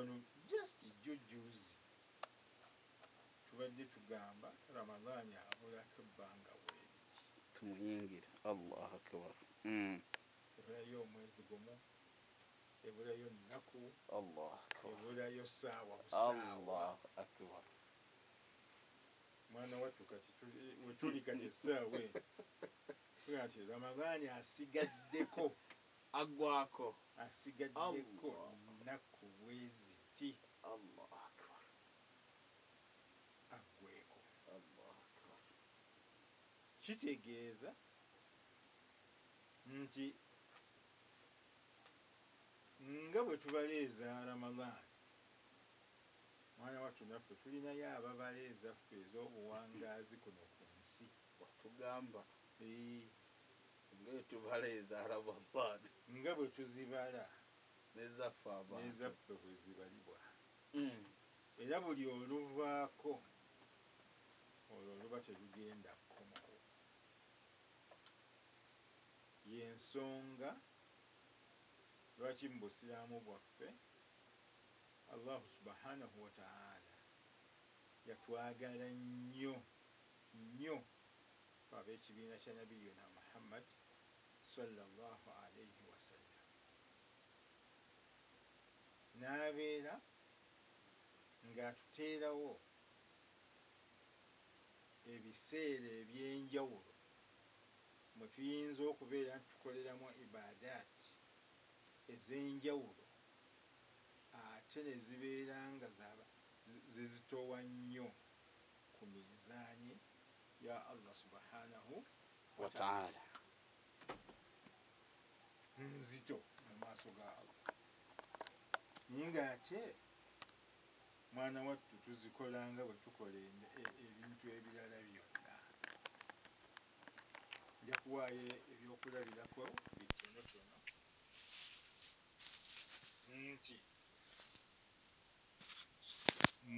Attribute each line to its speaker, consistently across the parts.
Speaker 1: wano just jujjuzi tubadde tugamba Ramadhaani abulako ebbanga bweriki
Speaker 2: tumuyingira. Allahu akbar.
Speaker 1: ebulayo omwezi gumu, ebulayo nnaku,
Speaker 2: Allahu akbar.
Speaker 1: ebulayo ssaawa busaawa.
Speaker 2: Allahu akbar.
Speaker 1: Mwana wattu kati wetuli kati essaawa eno ati Ramadhaani asigaddeko
Speaker 2: Agwako.
Speaker 1: asigaddeko nnaku bweziti
Speaker 2: Allahu akbar.
Speaker 1: aggweko.
Speaker 2: Allahu akbar.
Speaker 1: Kitegeeza nti nga bwe tubaleeza Ramadhaani, mwana wattu naffe tulinayo ababaleeza ffe ez'obuwangaazi kuno ku nsi.
Speaker 2: Watugamba tubaleeza Ramadhaani
Speaker 1: nga bwe tuzibala
Speaker 2: nezaffe abantu
Speaker 1: n'ezaffe bwe zibalibwa. Era buli oluvaako olwo luba terugenda kukomawo. Y'ensonga lwaki mu busiraamu bwaffe Allahu subhanahu wa ta'ala yatwagala nnyo nnyo ab'ekibiina kya Nabiyuna Muhammad sallallahu alayhi wasallam, n'abeera ng'atuteerawo ebiseera eby'enjawulo mwe tuyinza okubeera nti tukoleramu ibaadaati ez'enjawulo ate ne zibeera nga zizitowa nnyo ku mizaani ya Allah subhanahu wa ta'ala, nzito mu maaso ga Allah. Naye ng'ate mwana wattu tuzikola nga bwe tukola ebintu ebirala byonna. Nja kuwaayo ebyokulabirako bitonotono nti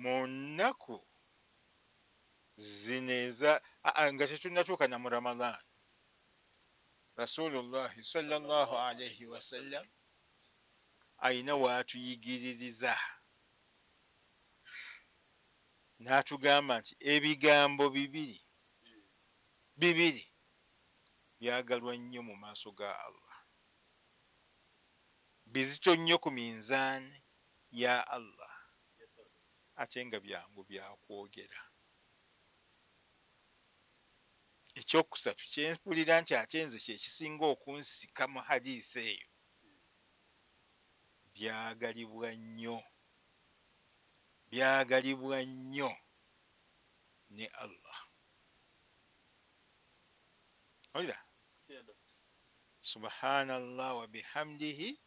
Speaker 1: mu nnaku zino nga tetunnatuuka na mu Ramadhaani, Rasulullahi sallallahu alayhi wasallam ayina waatuyigiririza n'atugamba nti ebigambo bibiri byagalwa nnyo mu maaso ga Allah, bizito nnyo ku minzaani ya Allah, ate nga byangu byakwogera. Ekyokusatu kyempulira nti ate nze kyekisinga okunsika mu hadiisi eyo, byagalibwa nnyo ne Allah. Olira subhanallah wa bihamdihi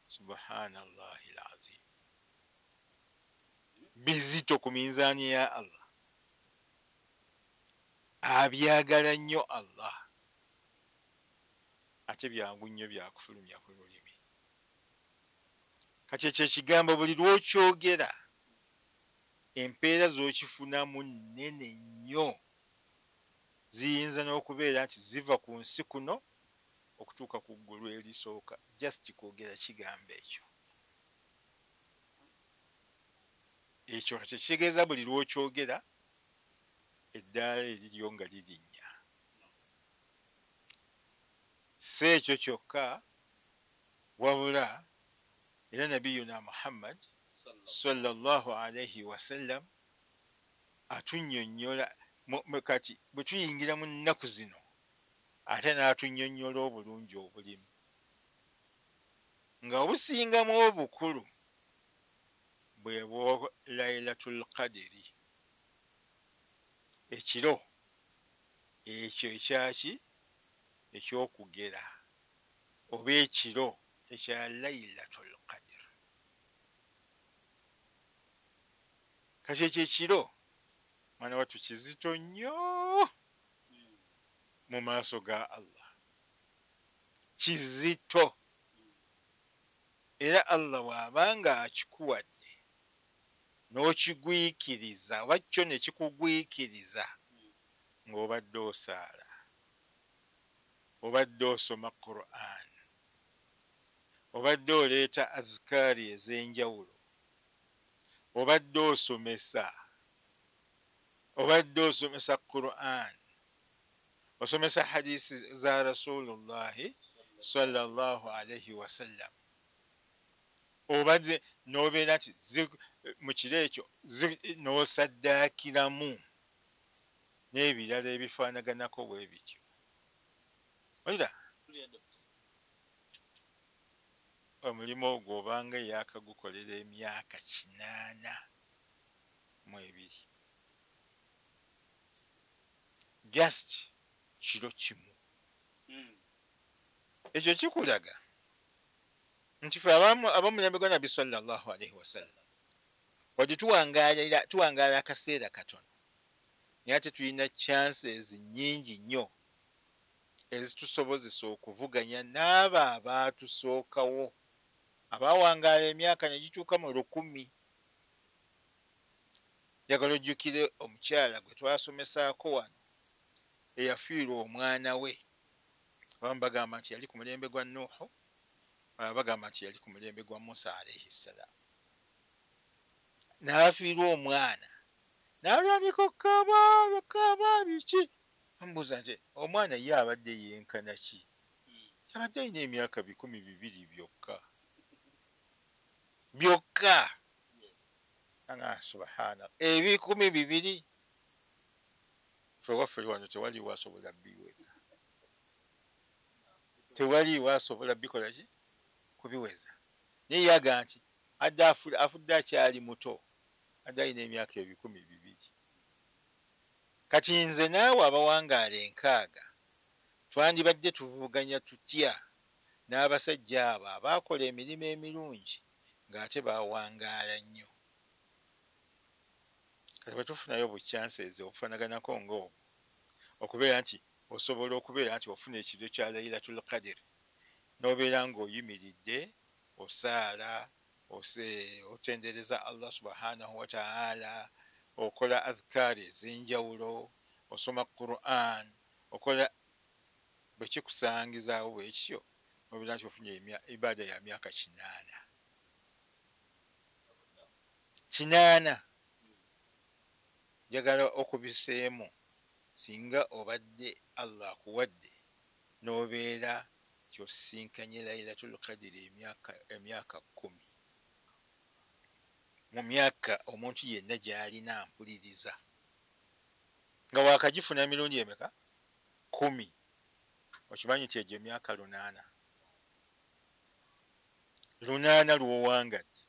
Speaker 1: subhanallahi alazim, bizito ku minzaani ya Allah, abyagala nnyo Allah, ate byangu nnyo byakufulumya ku lulimi. Kati ekyo ekigambo buli lw'okyogera empeera z'okifunamu nnene nnyo, ziyinza n'okubeera nti ziva ku nsi kuno okutuuka ku ggulu erisooka, just kwogera kigambo ekyo. Ekyo kati kitegeeza buli lw'okyogera eddaala eriryo nga lirinnya. Si ekyo kyokka, wabula era Nabiyuna Muhammad sallallahu alayhi wasallam atunnyonnyola kati bwe tuyingira mu nnaku zino, ate n'atunnyonnyola obulungi obulimu, nga obusingamu obukulu bwe bwa Laylatul Qadri, ekiro ekyo ekyaki ekyokugera, oba ekiro ekya Laylatul Qadr. Kati ekyo ekiro mwana wattu kizito nnyo mu maaso ga Allah, kizito. Era Allah bw'abanga akikuwadde n'okigwikiriza, oba kyo ne kikugwikiriza ng'obadde osaala, obadde osoma Qur'an, obadde oleeta azkaari ez'enjawulo, obadde osomesa Quran, osomesa hadisi za Rasulullahi sallallahu alaihi wasallam, obadde nobeera nti mu kiro ekyo n'osaddaakiramu n'ebirala ebifaanaganako bwe bityo. Olira omulimu ogwo obanga yakagukolera emyaka 82 just kiro kimu, ekyo kikulaga nti fe abamulembe gwa Nabbi sallallahu alaihi wasallam wadde tuwangaala akaseera katono naye ate tulina chances nnyingi nnyo ezitusobozesa okuvuganya n'abo abaatusookawo abawangaala emyaka ne gituuka mu 1000. Njagala ojjukire omukyala gwe twasomesaako wano eyafiirwa omwana we, abamu bagamba nti yali ku mulembe gwa Nuuhu, bagamba nti yali ku mulembe gwa Musa alayhi salaam. N'afiirwa omwana n'atandika okukaaba biki, bamubuuza nti omwana ye abadde yenkana ki? Abadde alina emyaka 200 byokka. Subhanallah, 200 fe waffe wano tewaliwo asobola biweza, tewaliwo asobola bikola ki kubiweza. Naye yaga nti adde afudde akyali muto, adde alina emyaka 200. Kati nze naawe abawangaala 6 twandibadde tuvuganya tutya n'abasajja abo abaakola emirimu emirungi ng'ate bawangaala nnyo? Kati bwe tufunayo buchances obufanaganako ng'obwo, okubeera nti osobola okubeera nti ofuna ekiro kya Laylatul Qadr n'obeera ng'oyimiridde osaala, otendereza Allah subhanahu wa ta'ala, okola adhkaari ez'enjawulo, osoma Quran, okola bwe kikusangizaawo bwe kityo n'obeera nti ofunye ibaada ya myaka 80. Njagala okubiseemu singa obadde Allah akuwadde n'obeera kyosinkanye Laylatul Qadr emyaka 10. Mu myaka omuntu yenna gy'alina mpuliriza nga wakagifuna emirundi emeka 10, okimanyi nti egyo emyaka 8 lw'owangadde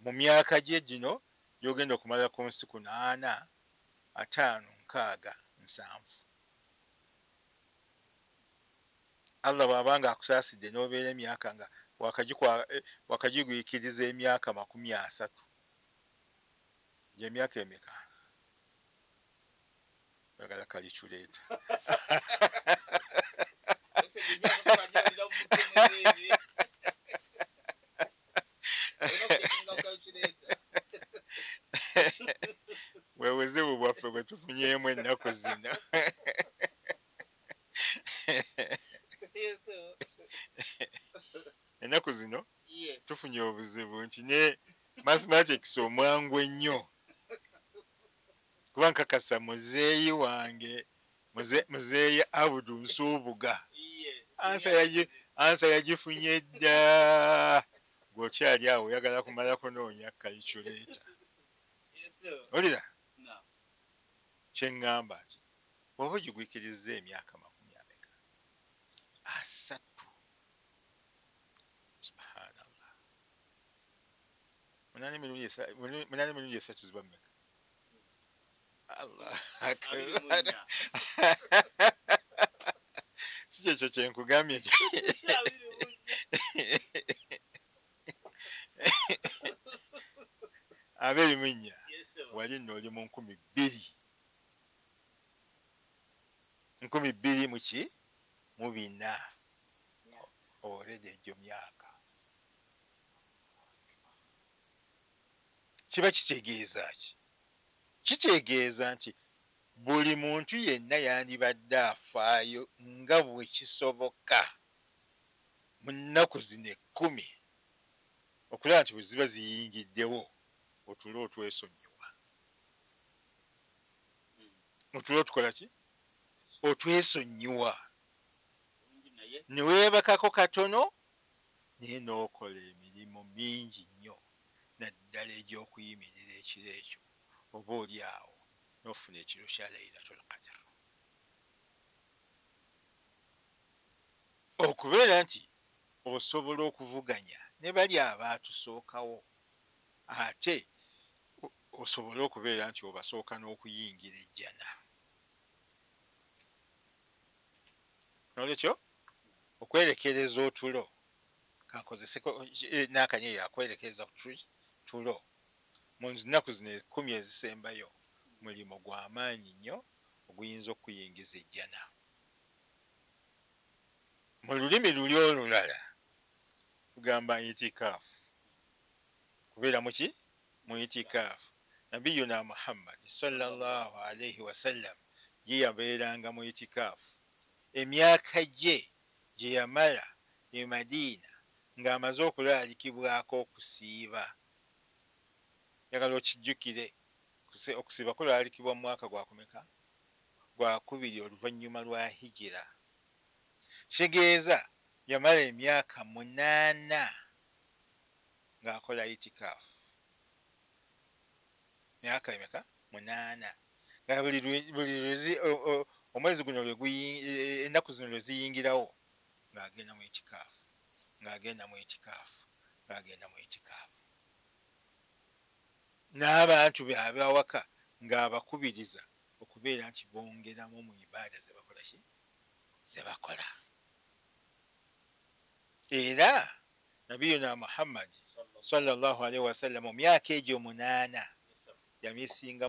Speaker 1: mu myaka gye gino gy'ogenda okumala ku nsiku 4, 5, 6, 7. Allah bw'abanga akusaasidde n'obeera emyaka nga wakagigwikiriza emyaka 30, gy'emyaka emeka? Bagala calculator. Weweze bwaffe bwe tufunyeemu ennaku zino. Ennaku zino tufunye obuzibu nti ne mathematics omwangu ennyo, kuba nkakasa muzeeyi wange muzeeyi Abudu Nsuubuga ansa yagifunye dda. Gwokyali awo oyagala kumala kunoonya calculator. Olira kyeŋŋamba nti bw'oba ogigwikiriza emyaka 30, subhanallah, 8 ziba mmeka? Allah akbar. Si kyekyo kyenkugambye ab'ebimunya wali nno oli mu 2024 olede egyo myaka. Kiba kitegeeza ki? Kitegeeza nti buli muntu yenna yandibadde afaayo nga bwe kisoboka mu nnaku zino 10 okulaba nti bwe ziba ziyingiddewo otule otwesonyiwa. Otule otukola ki? Otwesonyiwa. Ne weebakako katono naye n'okola emirimu mingi nnyo naddala egy'okuyimirira ekiro ekyo oba oli awo n'ofuna ekiro kya Laylatul Qadr. Okubeera nti osobola okuvuganya ne bali abaatusookawo ate osobola okubeera nti obasooka n'okuyingira ejjana. Nolwekyo okwerekereza otulo kankozeseko n'akanyeeyo akwerekereza ku tulo mu nnaku zino 10 ezisembayo mulimo gw'amaanyi nnyo oguyinza okuyingiza ejjana. Mu lulimi luli olulala tugamba itikaafu. Kubeera muki? Mu itikaafu. Nabiyuna Muhammad sallallahu alayhi wasallam ye yabeeranga mu itikaafu emyaka gye yamala e Madiina ng'amaze okulaalikibwako okusiiba. Njagala okijjukire okusiiba kulaalikibwa mu mwaka gwakumeka? Gwakubiri oluvannyuma lwa hijira. Kitegeeza yamala emyaka 8 ng'akola itikaafu. Myaka emeka? 8. Nga buli omwezi guno ennaku zino lwe ziyingirawo ng'agenda mu itikaafu, ng'agenda mu itikaafu, ng'agenda mu itikaafu. N'abantu be abawaka ng'abakubiriza okubeera nti bongeramu mu ibaada ze bakola ki? Ze bakola. Era Nabiyuna Muhammad sallallahu alaihi wasallam mu myaka egyo 8 yamisinga